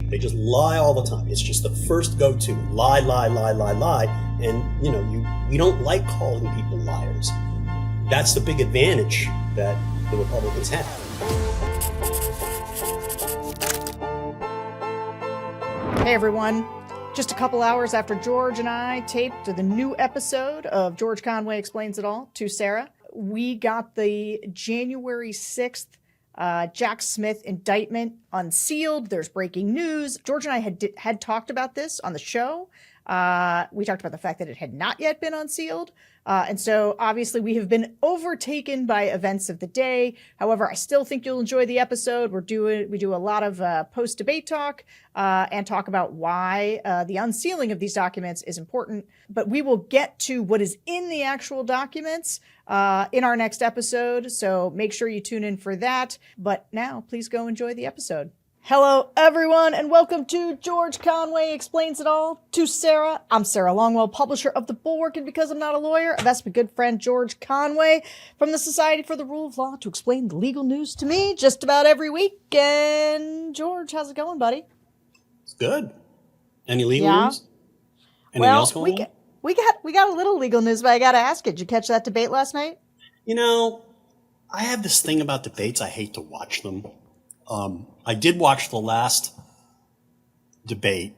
They just lie all the time. It's just the first go-to. Lie, lie, lie, lie, lie. And, we don't like calling people liars. That's the big advantage that the Republicans have. Hey, everyone. Just a couple hours after George and I taped the new episode of George Conway Explains It All to Sarah, we got the January 6th Jack Smith indictment unsealed. There's breaking news. George and I had talked about this on the show. We talked about the fact that it had not yet been unsealed. And so obviously we have been overtaken by events of the day. However, I still think you'll enjoy the episode. We do a lot of post-debate talk and talk about why the unsealing of these documents is important. But we will get to what is in the actual documents in our next episode. So make sure you tune in for that. But now please go enjoy the episode. Hello, everyone, and welcome to George Conway Explains It All to Sarah. I'm Sarah Longwell, publisher of the Bulwark, and because I'm not a lawyer, I've asked my good friend George Conway from the Society for the Rule of Law to explain the legal news to me just about every week. And George, how's it going, buddy? It's good. Any legal news? Anything else going on? We got a little legal news, but I got to ask it. Did you catch that debate last night? I have this thing about debates. I hate to watch them. I did watch the last debate,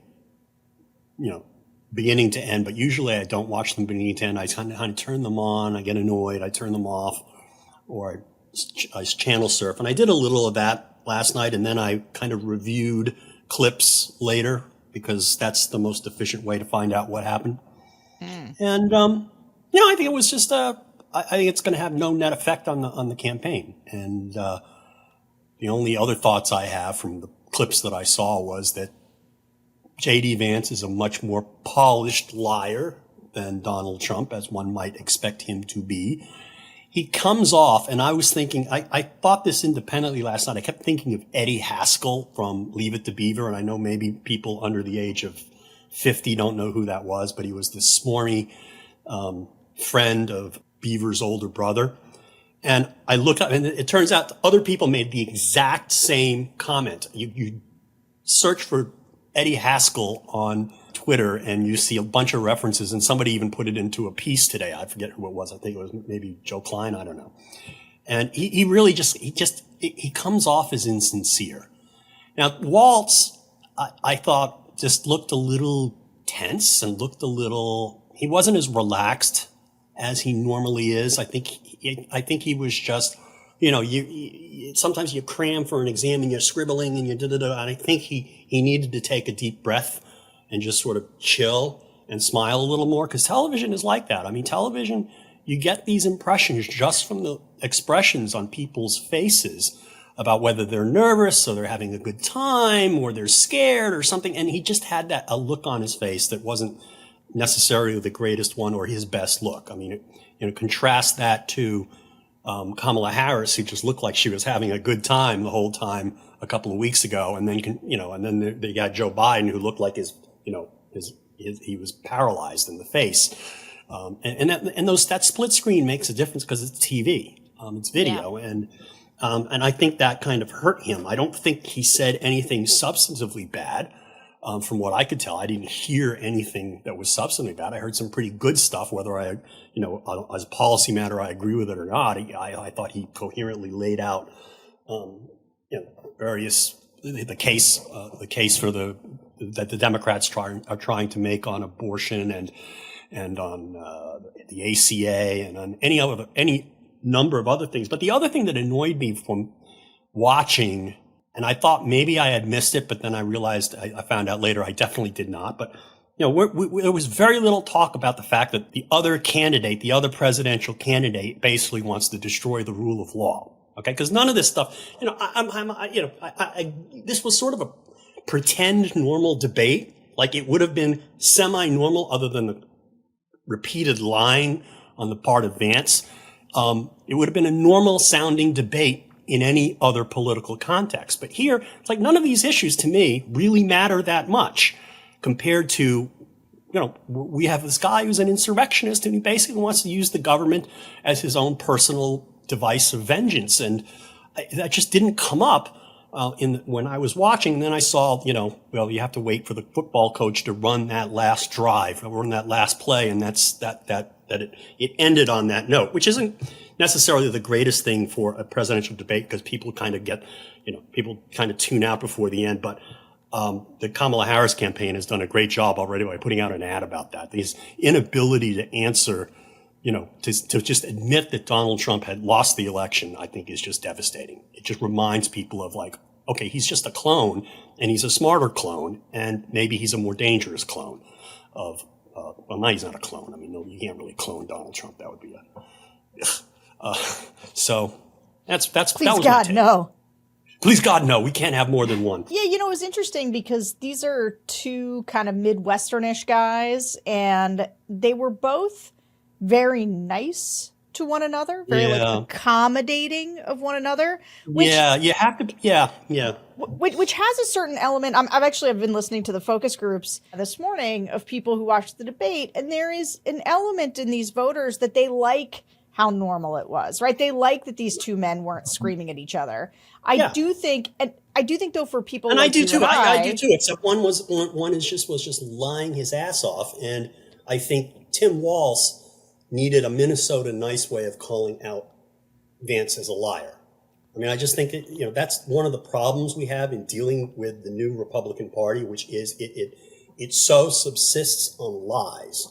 beginning to end, but usually I don't watch them beginning to end. I kind of turn them on, I get annoyed, I turn them off, or I channel surf. And I did a little of that last night, and then I kind of reviewed clips later because that's the most efficient way to find out what happened. And, I think it was just I think it's going to have no net effect on the campaign. And, the only other thoughts I have from the clips that I saw was that JD Vance is a much more polished liar than Donald Trump, as one might expect him to be. He comes off, and I was thinking, I thought this independently last night. I kept thinking of Eddie Haskell from Leave It to Beaver, and I know maybe people under the age of 50 don't know who that was, but he was this smarmy friend of Beaver's older brother. And I looked up, and it turns out other people made the exact same comment. You search for Eddie Haskell on Twitter, and you see a bunch of references, and somebody even put it into a piece today. I forget who it was. I think it was maybe Joe Klein. I don't know. And he really he comes off as insincere. Now, Waltz, I thought just looked a little tense and he wasn't as relaxed as he normally is. I think he was just, sometimes you cram for an exam and you're scribbling and and I think he needed to take a deep breath and just sort of chill and smile a little more, because television is like that. I mean, television, you get these impressions just from the expressions on people's faces about whether they're nervous or they're having a good time or they're scared or something. And he just had a look on his face that wasn't necessarily the greatest one or his best look. I mean, contrast that to Kamala Harris, who just looked like she was having a good time the whole time a couple of weeks ago, and then they got Joe Biden, who looked like he was paralyzed in the face, and that split screen makes a difference because it's TV, it's video, and I think that kind of hurt him. I don't think he said anything substantively bad. From what I could tell, I didn't hear anything that was substantively bad. I heard some pretty good stuff, whether as a policy matter, I agree with it or not. I thought he coherently laid out, the case for that the Democrats are trying to make on abortion and on the ACA and on any number of other things. But the other thing that annoyed me from watching, and I thought maybe I had missed it, but then I realized, I found out later I definitely did not. But, there was very little talk about the fact that the other presidential candidate basically wants to destroy the rule of law. Okay. Because none of this stuff, this was sort of a pretend normal debate. Like it would have been semi-normal other than the repeated lying on the part of Vance. It would have been a normal sounding debate in any other political context. But here, it's like none of these issues to me really matter that much compared to, we have this guy who's an insurrectionist and he basically wants to use the government as his own personal device of vengeance. And that just didn't come up. when I was watching, then I saw, you have to wait for the football coach to run that last drive, or run that last play, and it ended on that note, which isn't necessarily the greatest thing for a presidential debate, because people kind of tune out before the end. But the Kamala Harris campaign has done a great job already by putting out an ad about that. His inability to answer, to just admit that Donald Trump had lost the election, I think is just devastating. It just reminds people of okay, he's just a clone, and he's a smarter clone, and maybe he's a more dangerous clone of, well, no, he's not a clone. I mean, no, you can't really clone Donald Trump. That would be so that was Please my God, take. no. Please God, no. We can't have more than one. Yeah, it was interesting because these are two kind of Midwesternish guys, and they were both very nice to one another, very accommodating of one another. Which, you have to. Yeah. Which has a certain element. I've been listening to the focus groups this morning of people who watched the debate, and there is an element in these voters that they like how normal it was, right? They like that these two men weren't screaming at each other. I do think though, for people, and like I do you too. and I do too. Except one was just lying his ass off, and I think Tim Walz needed a Minnesota nice way of calling out Vance as a liar. I mean, I just think that's one of the problems we have in dealing with the new Republican Party, which is it so subsists on lies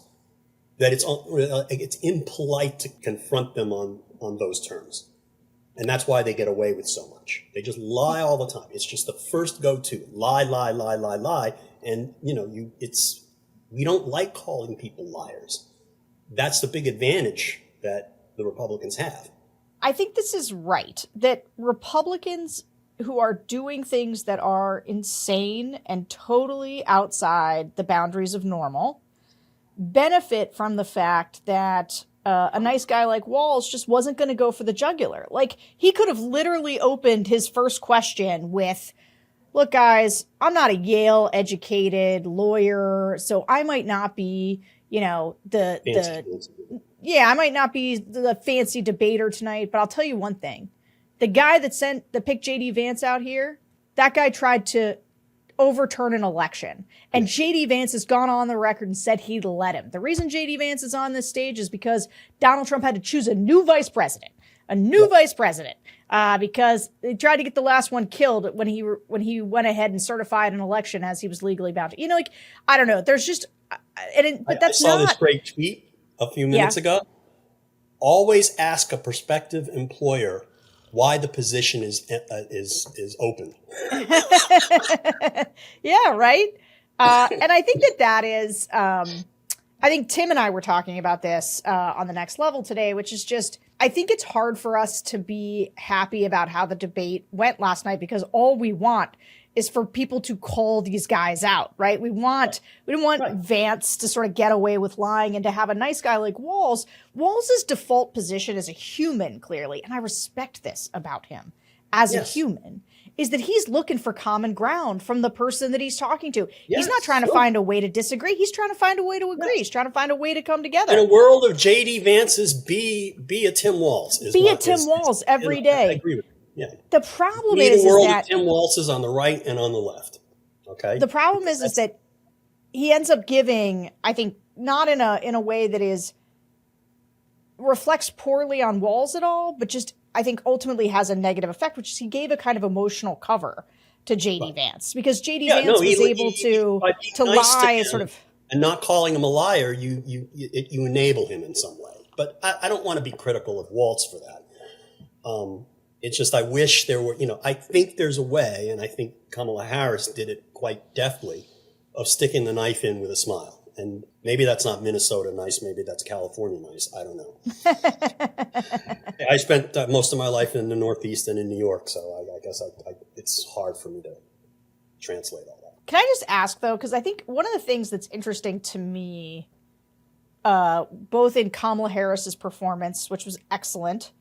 that it's impolite to confront them on those terms. And that's why they get away with so much. They just lie all the time. It's just the first go-to. Lie. And, we don't like calling people liars. That's the big advantage that the Republicans have. I think this is right, that Republicans who are doing things that are insane and totally outside the boundaries of normal benefit from the fact that a nice guy like Walz just wasn't going to go for the jugular. Like, he could have literally opened his first question with, look, guys, I'm not a Yale educated lawyer, so I might not be, I might not be the fancy debater tonight, but I'll tell you one thing. The guy that picked JD Vance out here, that guy tried to overturn an election. And JD Vance has gone on the record and said he'd let him. The reason JD Vance is on this stage is because Donald Trump had to choose a new vice president. Because they tried to get the last one killed when he went ahead and certified an election as he was legally bound to. I don't know. There's just, but that's I saw this great tweet a few minutes ago. Always ask a prospective employer why the position is open. Yeah, right. And I think that is. I think Tim and I were talking about this on the next level today, which is just, I think it's hard for us to be happy about how the debate went last night, because all we want is for people to call these guys out, right? We didn't want Vance to sort of get away with lying, and to have a nice guy like Walz. Walz's default position as a human, clearly, and I respect this about him as a human, is that he's looking for common ground from the person that he's talking to. He's not trying to find a way to disagree. He's trying to find a way to agree. He's trying to find a way to come together. In a world of JD Vance's, be a Tim Walz. Be a Tim Walz every day. I agree with you. Yeah. The problem is that of Tim Walz is on the right and on the left. Okay. The problem is that he ends up giving, I think, not in a way that reflects poorly on Walz at all, but just, I think, ultimately has a negative effect, which is he gave a kind of emotional cover to JD Vance, because JD Vance was able to lie sort of, and not calling him a liar. You enable him in some way. But I don't want to be critical of Walz for that. It's just, I wish there were, I think there's a way, and I think Kamala Harris did it quite deftly, of sticking the knife in with a smile. And maybe that's not Minnesota nice, maybe that's California nice, I don't know. I spent most of my life in the Northeast and in New York, so I guess it's hard for me to translate all that. Can I just ask, though, because I think one of the things that's interesting to me, both in Kamala Harris's performance, which was excellent,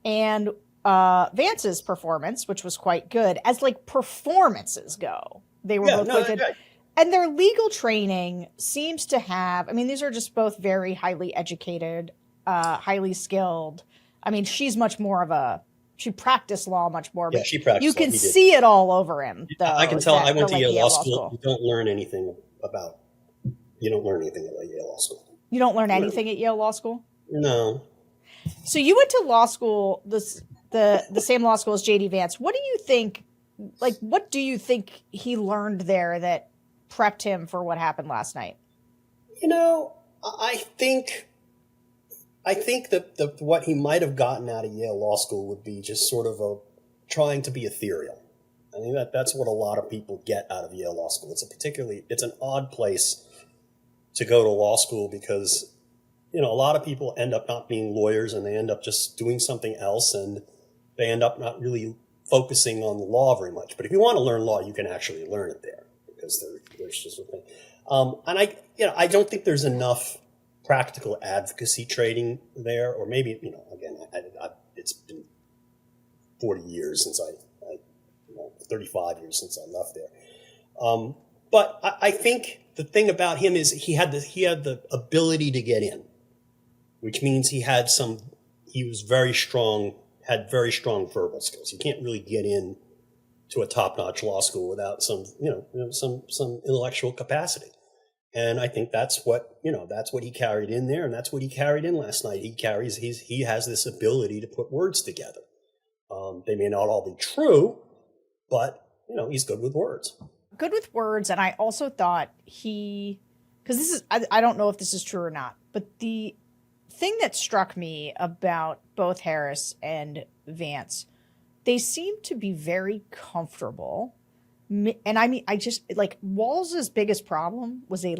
and Vance's performance, which was quite good, as performances go, they were both quite good. Right. And their legal training seems to have, these are just both very highly educated, highly skilled. She's much more of a she practiced law much more. Yeah, But she practiced you law. can He did. see it all over him, though. I can tell. I went to like Yale Law School. You don't learn anything about. You don't learn anything about Yale Law School. You don't learn anything at Yale Law School? No. So you went to law school, the same law school as JD Vance. What do you think? Like, what do you think he learned there that prepped him for what happened last night? You know, I think that what he might have gotten out of Yale Law School would be just sort of trying to be ethereal. I think that's what a lot of people get out of Yale Law School. It's an odd place to go to law school because, you know, a lot of people end up not being lawyers and they end up just doing something else and they end up not really focusing on the law very much. But if you want to learn law, you can actually learn it there because there's just a thing. And I don't think there's enough practical advocacy training there, or maybe, you know, again, it's been 40 years since 35 years since I left there. But I think the thing about him is he had the ability to get in, which means he was very strong, had very strong verbal skills. You can't really get in to a top-notch law school without some intellectual capacity. And I think that's what he carried in there, and that's what he carried in last night. He has this ability to put words together. They may not all be true, but, you know, he's good with words. Good with words, and I also thought because this is, I don't know if this is true or not, but the thing that struck me about both Harris and Vance, they seem to be very comfortable. And I mean, I just, like, Walz's biggest problem was a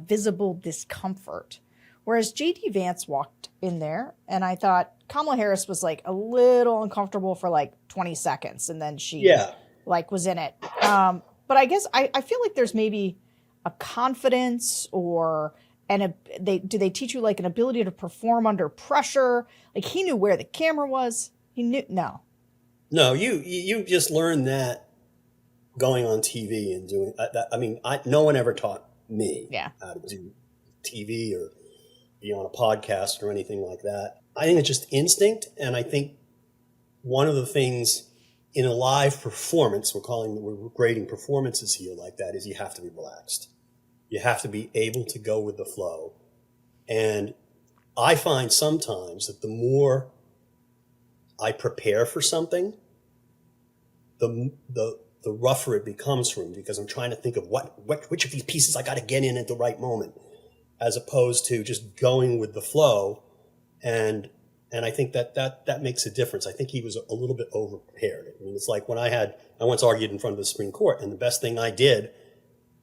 visible discomfort. Whereas JD Vance walked in there, and I thought Kamala Harris was, like, a little uncomfortable for, like, 20 seconds, and then she, was in it. But I guess I feel like there's maybe a confidence do they teach you, like, an ability to perform under pressure? Like, he knew where the camera was. He knew, no. No, you just learned that going on TV and doing that. I mean, no one ever taught me how to do TV or be on a podcast or anything like that. I think it's just instinct. And I think one of the things in a live performance, we're grading performances here like that, is you have to be relaxed. You have to be able to go with the flow. And I find sometimes that the more I prepare for something, the rougher it becomes for me, because I'm trying to think of which of these pieces I got to get in at the right moment, as opposed to just going with the flow. And I think that makes a difference. I think he was a little bit over-prepared. I mean, it's like when I once argued in front of the Supreme Court, and the best thing I did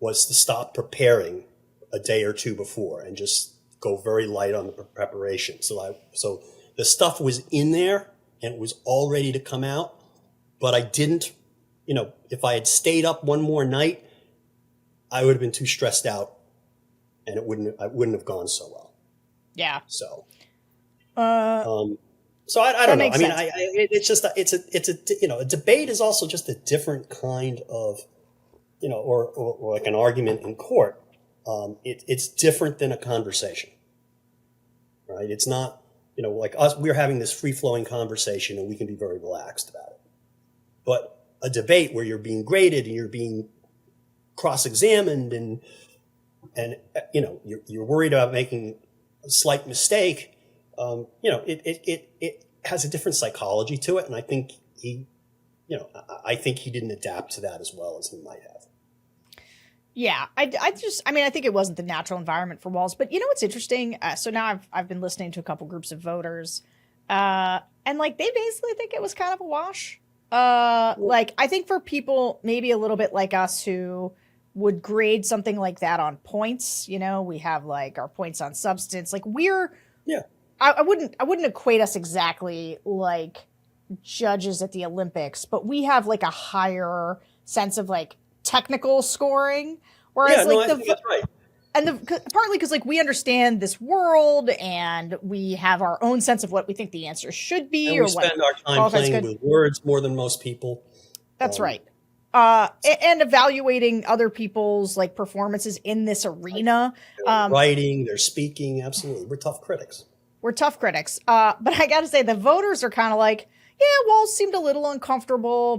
was to stop preparing a day or two before and just go very light on the preparation. So the stuff was in there and it was all ready to come out, but I didn't, you know, if I had stayed up one more night, I would have been too stressed out and I wouldn't have gone so well. Yeah. So I don't know. I mean, it's a debate is also just a different kind of, you know, or like an argument in court. It's different than a conversation, right? It's not, you know, like us, we're having this free-flowing conversation and we can be very relaxed about it. But a debate where you're being graded and you're being cross-examined and you know, you're worried about making a slight mistake, you know, it has a different psychology to it. And I think he didn't adapt to that as well as he might have. Yeah, I think it wasn't the natural environment for Walz. But you know what's interesting? So now I've been listening to a couple groups of voters, and like they basically think it was kind of a wash. Like I think for people maybe a little bit like us who would grade something like that on points, you know, we have like our points on substance. Like I wouldn't equate us exactly like judges at the Olympics, but we have like a higher sense of like technical scoring, whereas I think that's right. And partly because like we understand this world and we have our own sense of what we think the answer should be, and we spend our time playing with words more than most people. That's right. And evaluating other people's like performances in this arena, writing, their speaking, absolutely. We're tough critics. But I got to say, the voters are kind of like, Yeah, Walls seemed a little uncomfortable,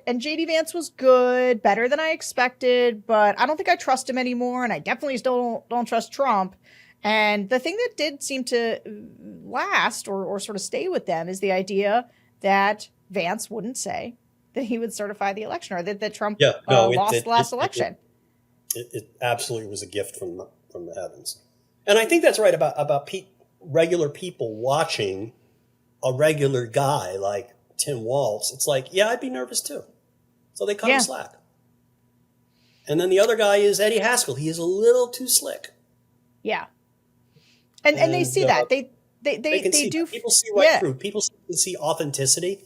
and JD Vance was good, better than I expected, but I don't think I trust him anymore, and I definitely still don't trust Trump. And the thing that did seem to last or sort of stay with them is the idea that Vance wouldn't say that he would certify the election, or that Trump lost the last election. It absolutely was a gift from the heavens. And I think that's right about regular people watching a regular guy like Tim Walz. It's like, yeah, I'd be nervous too. So they cut him slack. And then the other guy is Eddie Haskell. He is a little too slick. Yeah. And they see that. They do. People see right through. People see authenticity,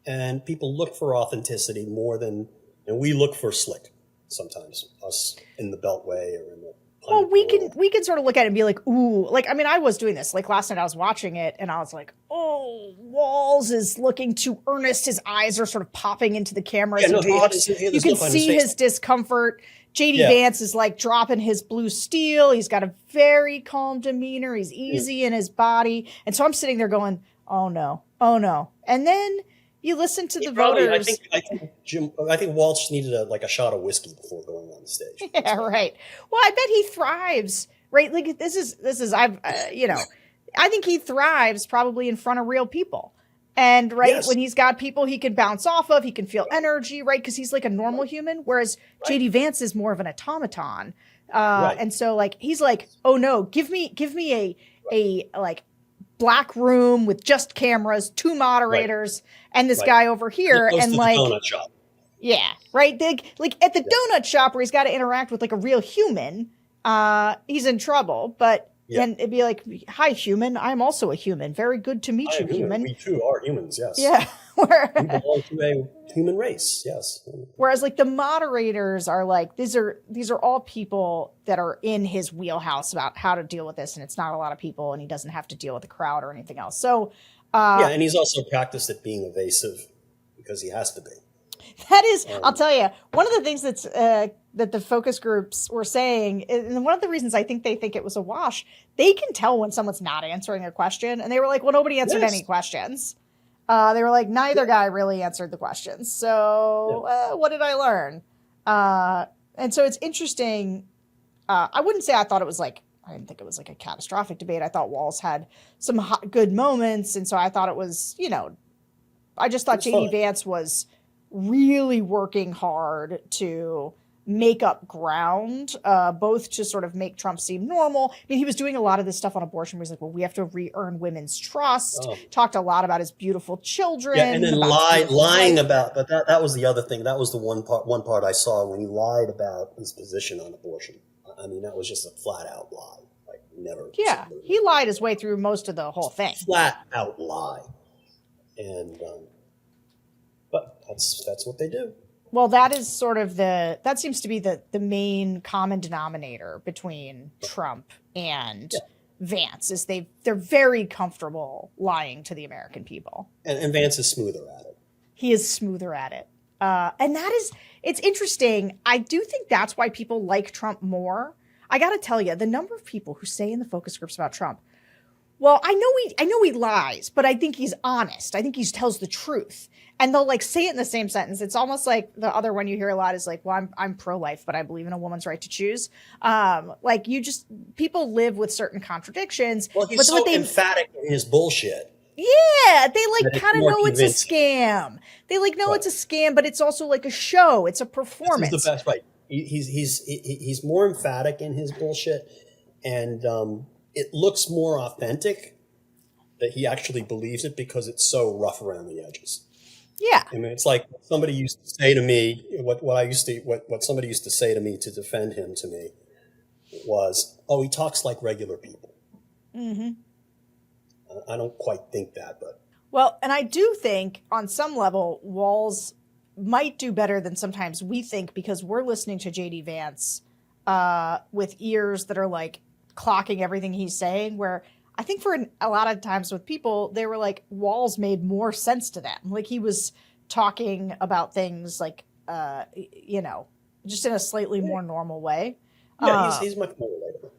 and people look for authenticity more than, and we look for slick sometimes, us in the Beltway or in the. Well, we can sort of look at it and be like, ooh, like, I mean, I was doing this, like last night I was watching it and I was like, oh, Walz is looking too earnest. His eyes are sort of popping into the camera as he talks. You can see his discomfort. JD Vance is like dropping his blue steel. He's got a very calm demeanor. He's easy in his body. And so I'm sitting there going, oh no. And then you listen to the voters. I think Walsh needed a shot of whiskey before going on the stage. Yeah, right. Well, I bet he thrives, right? Like this is I think he thrives probably in front of real people. And when he's got people he can bounce off of, he can feel energy, right? Because he's like a normal human, whereas JD Vance is more of an automaton. And so like he's like, oh no, give me a like black room with just cameras, 2 moderators, and this guy over here, and like the donut shop. Yeah, right. Like at the donut shop where he's got to interact with like a real human, he's in trouble. But then it'd be like, hi, human. I'm also a human. Very good to meet you, human. We too are humans, yes. Yeah. We belong to a human race, yes. Whereas like the moderators are like, these are all people that are in his wheelhouse about how to deal with this. And it's not a lot of people, and he doesn't have to deal with the crowd or anything else. So, and he's also practiced at being evasive because he has to be. That is, I'll tell you, one of the things that's that the focus groups were saying, and one of the reasons I think they think it was a wash, they can tell when someone's not answering a question. And they were like, well, nobody answered any questions. They were like, neither guy really answered the questions. So what did I learn? And so it's interesting. I wouldn't say I thought it was like, I didn't think it was like a catastrophic debate. I thought Walz had some good moments. And so I thought it was, I just thought JD Vance was really working hard to make up ground, both to sort of make Trump seem normal. I mean, he was doing a lot of this stuff on abortion where he's like, well, we have to re-earn women's trust. Talked a lot about his beautiful children. Yeah, and then lying about, but that was the other thing. That was the one part I saw when he lied about his position on abortion. I mean, that was just a flat out lie. Like, never. Yeah, he lied his way through most of the whole thing. Flat out lie. And, but that's what they do. Well, that is sort of that seems to be the main common denominator between Trump and Vance is they're very comfortable lying to the American people. And Vance is smoother at it. He is smoother at it. And it's interesting. I do think that's why people like Trump more. I got to tell you, the number of people who say in the focus groups about Trump, well, I know he lies, but I think he's honest. I think he tells the truth. And they'll like say it in the same sentence. It's almost like the other one you hear a lot is like, well, I'm pro-life, but I believe in a woman's right to choose. Like people live with certain contradictions. Well, he's so emphatic in his bullshit. Yeah, they like kind of know it's a scam. They like know it's a scam, but it's also like a show. It's a performance. This is the best, right? He's more emphatic in his bullshit, and it looks more authentic that he actually believes it because it's so rough around the edges. Yeah. I mean, it's like somebody used to say to me, what somebody used to say to me to defend him to me was, oh, he talks like regular people. Mm-hmm. I don't quite think that, but. Well, and I do think on some level, Walz might do better than sometimes we think because we're listening to JD Vance with ears that are like clocking everything he's saying, where I think for a lot of times with people, they were like, Walz made more sense to them. Like he was talking about things like, just in a slightly more normal way. Yeah, he's much more relatable.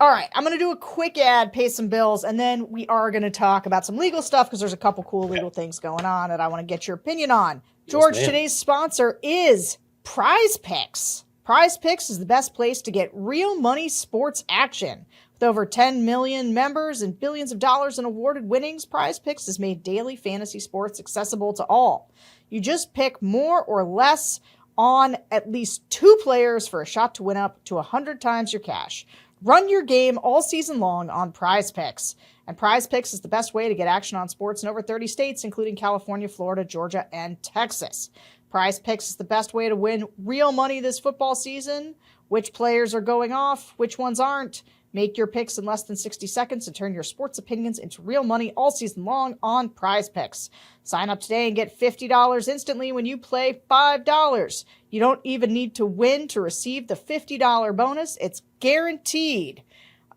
All right, I'm going to do a quick ad, pay some bills, and then we are going to talk about some legal stuff because there's a couple cool legal things going on that I want to get your opinion on. George, Yes, today's sponsor is PrizePicks. PrizePicks is the best place to get real money sports action. With over 10 million members and billions of dollars in awarded winnings, PrizePicks has made daily fantasy sports accessible to all. You just pick more or less on at least 2 players for a shot to win up to 100 times your cash. Run your game all season long on PrizePicks. And PrizePicks is the best way to get action on sports in over 30 states, including California, Florida, Georgia, and Texas. PrizePicks is the best way to win real money this football season. Which players are going off? Which ones aren't? Make your picks in less than 60 seconds and turn your sports opinions into real money all season long on PrizePicks. Sign up today and get $50 instantly when you play $5. You don't even need to win to receive the $50 bonus. It's guaranteed.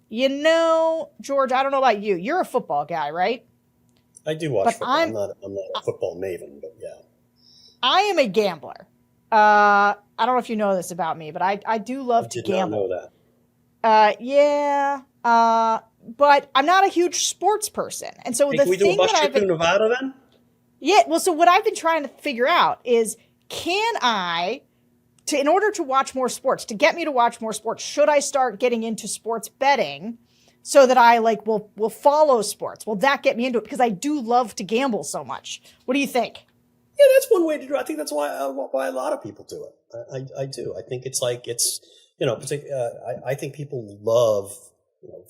You know, George, I don't know about you. You're a football guy, right? I do watch football. I'm not a football maven, but yeah. I am a gambler. I don't know if you know this about me, but I do love to gamble. I did not know that. But I'm not a huge sports person. And so Can we do a bus trip to Nevada then? Yeah, well, so what I've been trying to figure out is, in order to watch more sports, to get me to watch more sports, should I start getting into sports betting so that I will follow sports? Will that get me into it? Because I do love to gamble so much. What do you think? Yeah, that's one way to do it. I think that's why a lot of people do it. I do. I think I think people love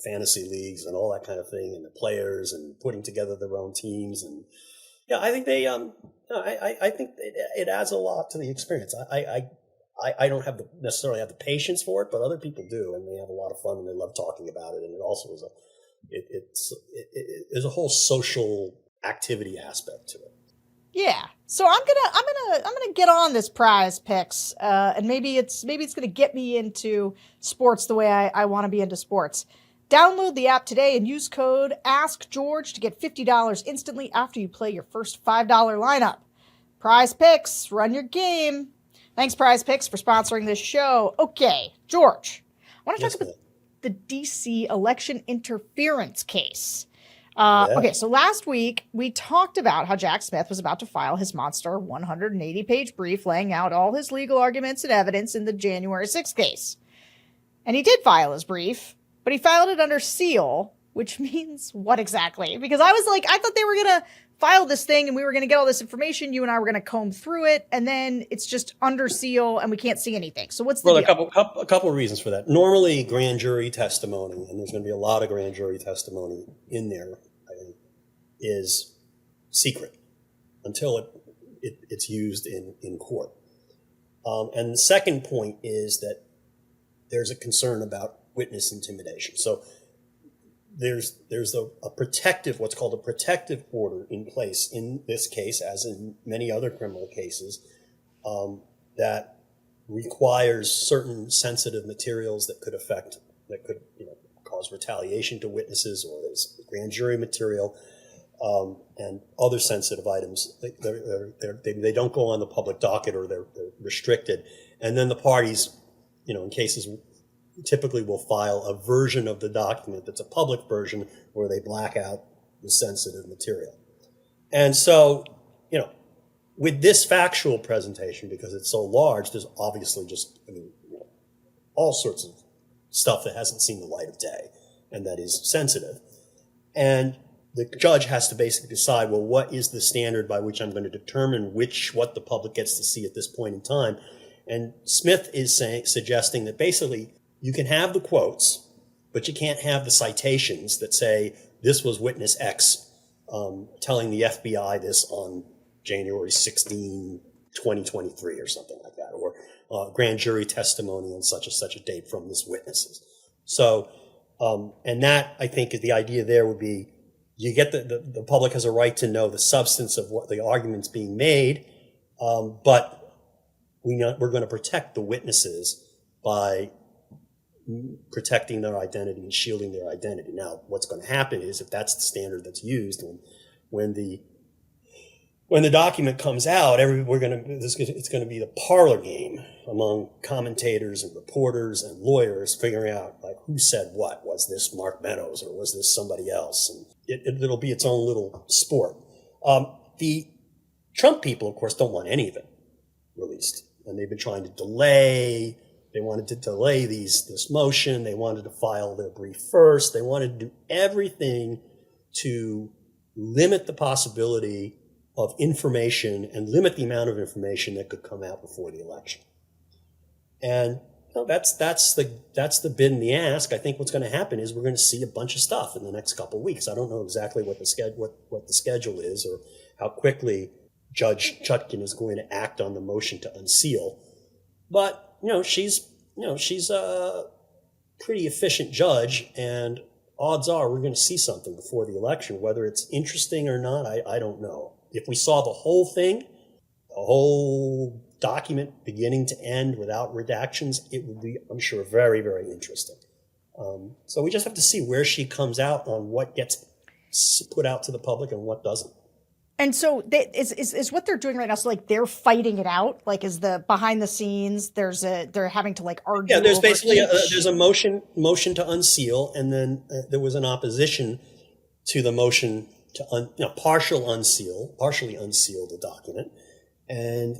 fantasy leagues and all that kind of thing, and the players and putting together their own teams, and yeah, I think I think it adds a lot to the experience. I don't necessarily have the patience for it, but other people do, and they have a lot of fun and they love talking about it. And it also is there's a whole social activity aspect to it. Yeah, so I'm gonna get on this PrizePicks, and maybe it's gonna get me into sports the way I want to be into sports. Download the app today and use code AskGeorge to get $50 instantly after you play your first $5 lineup. PrizePicks, run your game. Thanks, PrizePicks, for sponsoring this show. Okay, George, I want to talk about the D.C. election interference case. Okay, so last week we talked about how Jack Smith was about to file his monster 180-page brief laying out all his legal arguments and evidence in the January 6th case. And he did file his brief, but he filed it under seal, which means what exactly? Because I thought they were going to file this thing and we were going to get all this information, you and I were going to comb through it, and then it's just under seal and we can't see anything. So what's the deal? A couple of reasons for that. Normally, grand jury testimony, and there's going to be a lot of grand jury testimony in there, is secret until it's used in court. And the second point is that there's a concern about witness intimidation. So there's a protective, what's called a protective order in place in this case, as in many other criminal cases, that requires certain sensitive materials that could cause retaliation to witnesses, or there's grand jury material, and other sensitive items. They don't go on the public docket, or they're restricted. And then the parties, in cases, typically will file a version of the document that's a public version where they black out the sensitive material. And so, with this factual presentation, because it's so large, there's obviously all sorts of stuff that hasn't seen the light of day and that is sensitive. And the judge has to basically decide, well, what is the standard by which I'm going to determine what the public gets to see at this point in time? And Smith is suggesting that basically you can have the quotes, but you can't have the citations that say this was witness X telling the FBI this on January 16, 2023 or something like that, or grand jury testimony on such and such a date from this witnesses. So, and that, I think, is the idea there would be, you get the public has a right to know the substance of what the argument's being made, but we're going to protect the witnesses by protecting their identity and shielding their identity. Now, what's going to happen is, if that's the standard that's used, when the document comes out, it's going to be the parlor game among commentators and reporters and lawyers figuring out, like, who said what. Was this Mark Meadows or was this somebody else? And it'll be its own little sport. The Trump people, of course, don't want any of it released. And they've been trying to delay. They wanted to delay this motion. They wanted to file their brief first. They wanted to do everything to limit the possibility of information and limit the amount of information that could come out before the election. And that's the bid and the ask. I think what's going to happen is we're going to see a bunch of stuff in the next couple of weeks. I don't know exactly what the schedule is or how quickly Judge Chutkan is going to act on the motion to unseal. But she's a pretty efficient judge, and odds are we're going to see something before the election. Whether it's interesting or not, I don't know. If we saw the whole thing, the whole document beginning to end without redactions, it would be, I'm sure, very, very interesting. So we just have to see where she comes out on what gets put out to the public and what doesn't. And so is what they're doing right now. So like they're fighting it out. Like is the behind the scenes. They're having to like argue. Yeah, there's over basically each. There's a motion to unseal, and then there was an opposition to the motion to partially unseal the document, and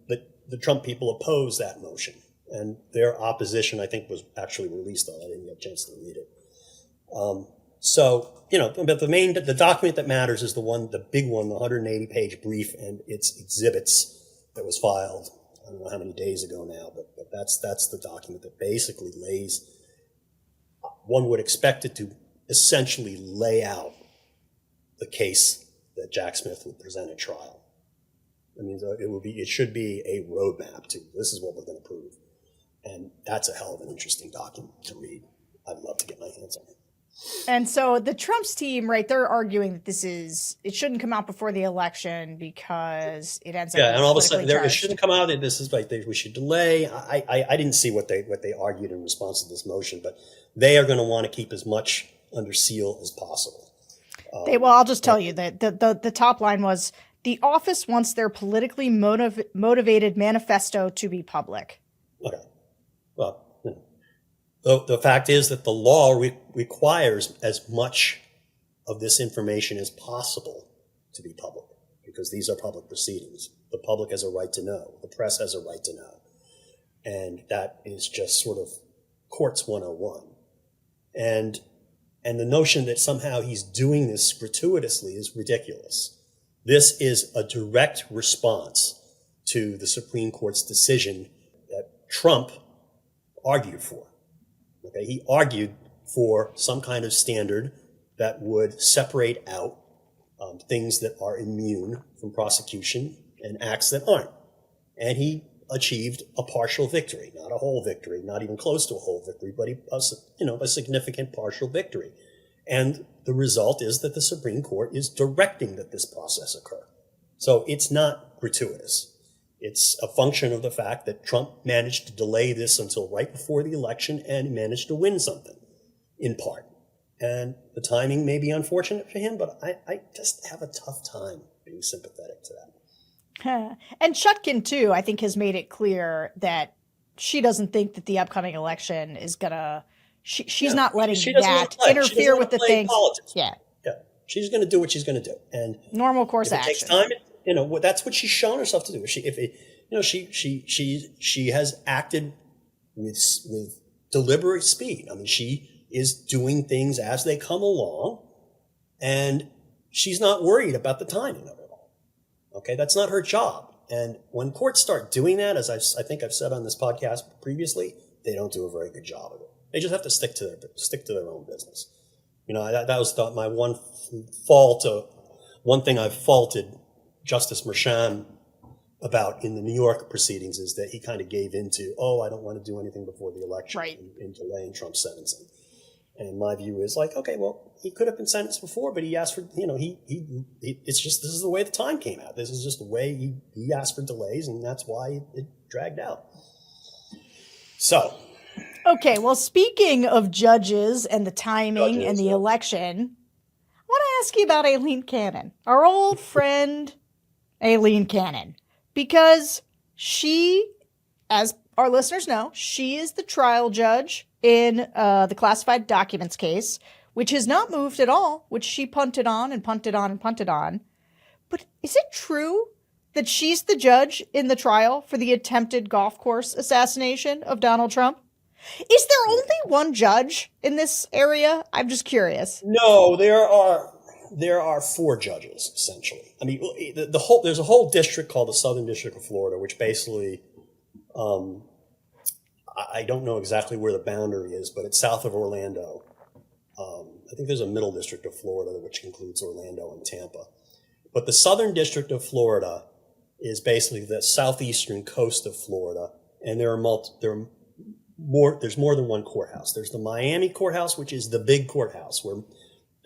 the Trump people opposed that motion, and their opposition I think was actually released. Though I didn't get a chance to read it. But the document that matters is the big one, the 180-page brief and its exhibits that was filed, I don't know how many days ago now, but that's the document that basically lays, one would expect it to essentially lay out the case that Jack Smith would present at trial. I mean, it should be a roadmap to this is what we're going to prove. And that's a hell of an interesting document to read. I'd love to get my hands on it. And so the Trump's team, right, they're arguing that it shouldn't come out before the election because it ends up and all of a sudden it shouldn't come out. And this is like we should delay. I didn't see what they argued in response to this motion, but they are going to want to keep as much under seal as possible. I'll just tell you that the top line was the office wants their politically motivated manifesto to be public. Okay, well. The fact is that the law requires as much of this information as possible to be public because these are public proceedings. The public has a right to know. The press has a right to know. And that is just sort of courts 101. And the notion that somehow he's doing this gratuitously is ridiculous. This is a direct response to the Supreme Court's decision that Trump argued for. Okay, he argued for some kind of standard that would separate out things that are immune from prosecution and acts that aren't. And he achieved a partial victory, not a whole victory, not even close to a whole victory, but a significant partial victory. And the result is that the Supreme Court is directing that this process occur. So it's not gratuitous. It's a function of the fact that Trump managed to delay this until right before the election and managed to win something, in part. And the timing may be unfortunate for him, but I just have a tough time being sympathetic to that. And Chutkan, too, I think has made it clear that she doesn't think that the upcoming election is going to... She's not letting that interfere with the things. Politics. Yeah. She's going to do what she's going to do. And normal course action. It takes time. That's what she's shown herself to do. She has acted with deliberate speed. I mean, she is doing things as they come along, and she's not worried about the timing of it all. Okay, that's not her job. And when courts start doing that, as I think I've said on this podcast previously, they don't do a very good job of it. They just have to stick to their own business. That was my one fault. One thing I've faulted Justice Merchan about in the New York proceedings is that he kind of gave into, I don't want to do anything before the election, right, in delaying Trump's sentencing. And my view is like, okay, well, he could have been sentenced before, but he asked for, it's just, this is the way the time came out. This is just the way he asked for delays, and that's why it dragged out. So. Okay, well, speaking of judges and the timing and the election, I want to ask you about Aileen Cannon, our old friend Aileen Cannon, because she, as our listeners know, she is the trial judge in the classified documents case, which has not moved at all, which she punted on and punted on and punted on. But is it true that she's the judge in the trial for the attempted golf course assassination of Donald Trump? Is there only one judge in this area? I'm just curious. No, there are four judges, essentially. I mean, there's a whole district called the Southern District of Florida, which basically, I don't know exactly where the boundary is, but it's south of Orlando. I think there's a middle district of Florida, which includes Orlando and Tampa. But the Southern District of Florida is basically the southeastern coast of Florida, and there's more than one courthouse. There's the Miami courthouse, which is the big courthouse where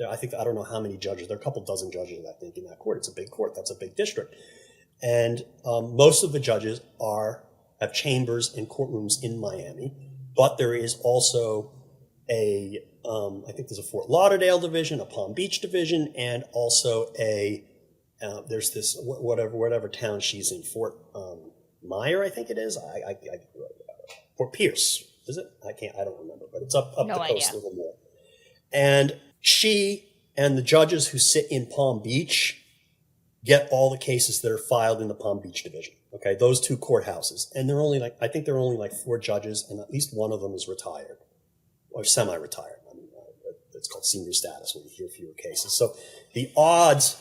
I don't know how many judges. There are a couple dozen judges, I think, in that court. It's a big court. That's a big district. And most of the judges have chambers and courtrooms in Miami, but there is also I think there's a Fort Lauderdale division, a Palm Beach division, and also there's this whatever town she's in, Fort Myer, I think it is. Fort Pierce, is it? I don't remember, but it's up No the coast idea. a little more. And she and the judges who sit in Palm Beach get all the cases that are filed in the Palm Beach division. Okay, those two courthouses, and I think there are only like four judges, and at least one of them is retired or semi-retired. I mean, it's called senior status when you hear fewer cases. So the odds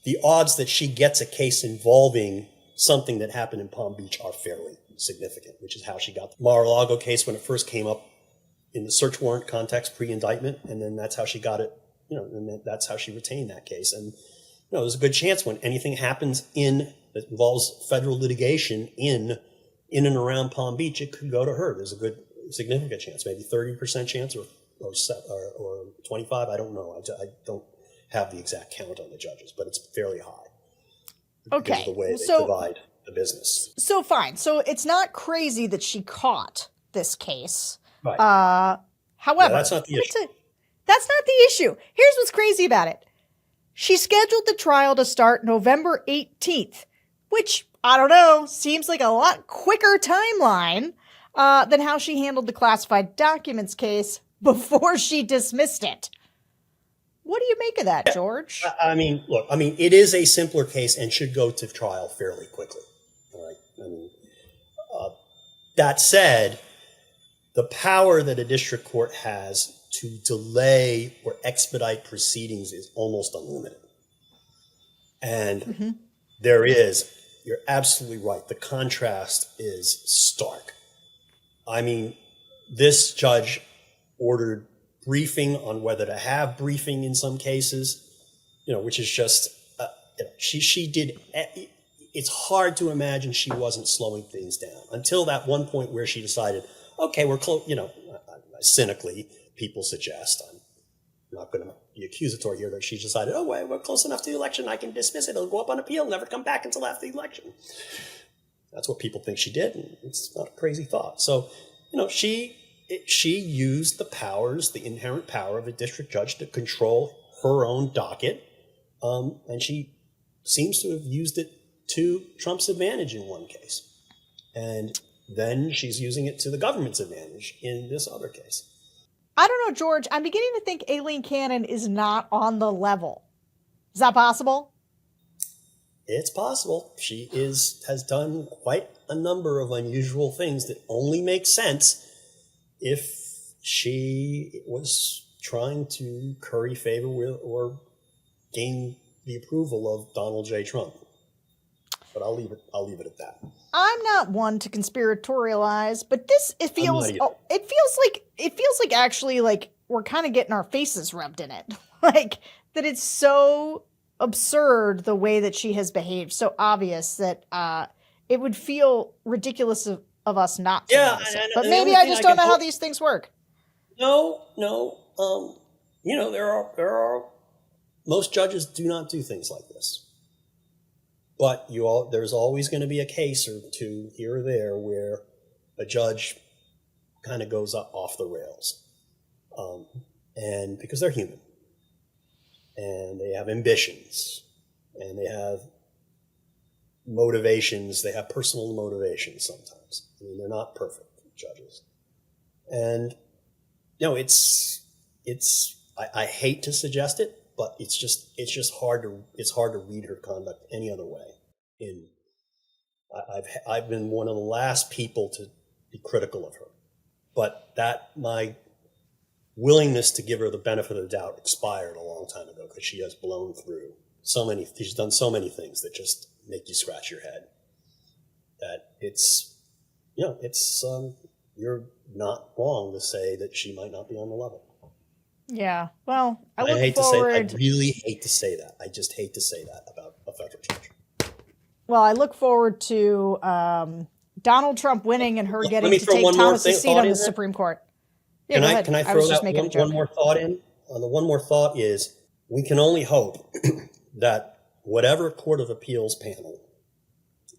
that she gets a case involving something that happened in Palm Beach are fairly significant, which is how she got the Mar-a-Lago case when it first came up in the search warrant context pre-indictment, and then that's how she got it, and that's how she retained that case. And there's a good chance when anything happens that involves federal litigation in and around Palm Beach, it could go to her. There's a good significant chance, maybe 30% chance or 25. I don't know. I don't have the exact count on the judges, but it's fairly high. Okay. Because of the way they divide the business. So fine. So it's not crazy that she caught this case. Right. However, that's not the issue. That's not the issue. Here's what's crazy about it. She scheduled the trial to start November 18th, which, I don't know, seems like a lot quicker timeline than how she handled the classified documents case before she dismissed it. What do you make of that, George? I mean, look, it is a simpler case and should go to trial fairly quickly. All right. That said, the power that a district court has to delay or expedite proceedings is almost unlimited. And you're absolutely right. The contrast is stark. I mean, this judge ordered briefing on whether to have briefing in some cases, which is just, she did, it's hard to imagine she wasn't slowing things down until that one point where she decided, okay, we're close, cynically, people suggest, I'm not going to be accusatory here, that she decided, oh, wait, we're close enough to the election, I can dismiss it, it'll go up on appeal, never come back until after the election. That's what people think she did, and it's not a crazy thought. So, she used the powers, the inherent power of a district judge to control her own docket, and she seems to have used it to Trump's advantage in one case. And then she's using it to the government's advantage in this other case. I don't know, George. I'm beginning to think Aileen Cannon is not on the level. Is that possible? It's possible. She has done quite a number of unusual things that only make sense if she was trying to curry favor with or gain the approval of Donald J. Trump. But I'll leave it at that. I'm not one to conspiratorialize, but it feels like actually like we're kind of getting our faces rubbed in it. Like that it's so absurd the way that she has behaved, so obvious that it would feel ridiculous of us not to notice it. But maybe I just don't know how these things work. No. There are most judges do not do things like this. But there's always going to be a case or two here or there where a judge kind of goes off the rails, and because they're human, and they have ambitions, and they have motivations. They have personal motivations sometimes. I mean, they're not perfect judges. And, I hate to suggest it, but it's just hard to read her conduct any other way. I've been one of the last people to be critical of her, but my willingness to give her the benefit of the doubt expired a long time ago because she has blown through she's done so many things that just make you scratch your head. That you're not wrong to say that she might not be on the level. Yeah. Well, I really hate to say that. I just hate to say that about a federal judge. Well, I look forward to Donald Trump winning and her getting to take Thomas's seat on the Supreme Court. Yeah, can I throw that one more thought in? The one more thought is we can only hope that whatever Court of Appeals panel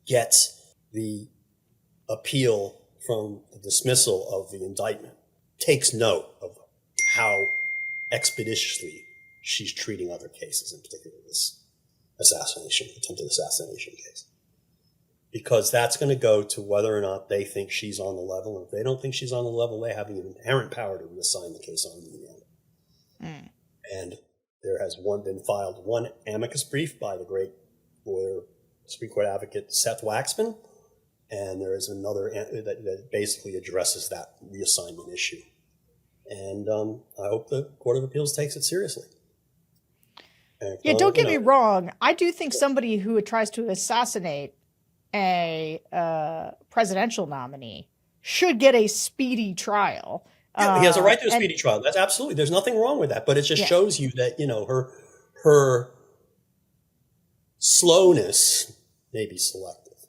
gets the appeal from the dismissal of the indictment takes note of how expeditiously she's treating other cases, in particular this attempted assassination case. Because that's going to go to whether or not they think she's on the level. And if they don't think she's on the level, they have an inherent power to reassign the case on remand. And there has been filed one amicus brief by the great lawyer, Supreme Court advocate Seth Waxman, and there is another that basically addresses that reassignment issue. And I hope the Court of Appeals takes it seriously. Yeah, don't get me wrong. I do think somebody who tries to assassinate a presidential nominee should get a speedy trial. Yeah, he has a right to a speedy trial. That's absolutely. There's nothing wrong with that. But it just shows you that her slowness may be selective.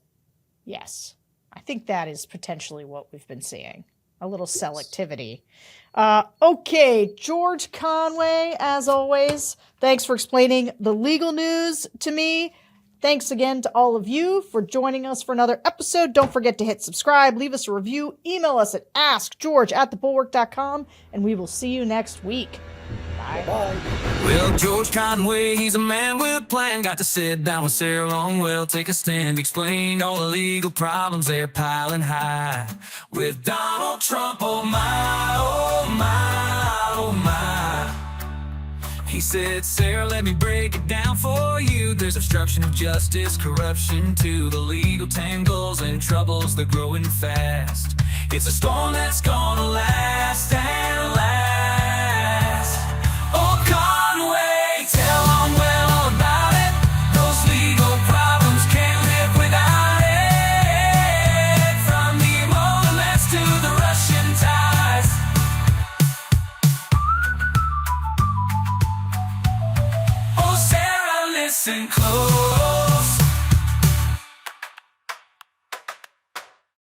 Yes, I think that is potentially what we've been seeing. A little selectivity. Okay, George Conway, as always, thanks for explaining the legal news to me. Thanks again to all of you for joining us for another episode. Don't forget to hit subscribe, leave us a review, email us at askgeorge@thebulwark.com, and we will see you next week. Bye. Bye. Well, George Conway, he's a man with a plan. Got to sit down with Sarah Longwell, take a stand, explain all the legal problems they're piling high. With Donald Trump, oh my, oh my, oh my. He said, Sarah, let me break it down for you. There's obstruction of justice, corruption too, the legal tangles and troubles, they're growing fast. It's a storm that's gonna last.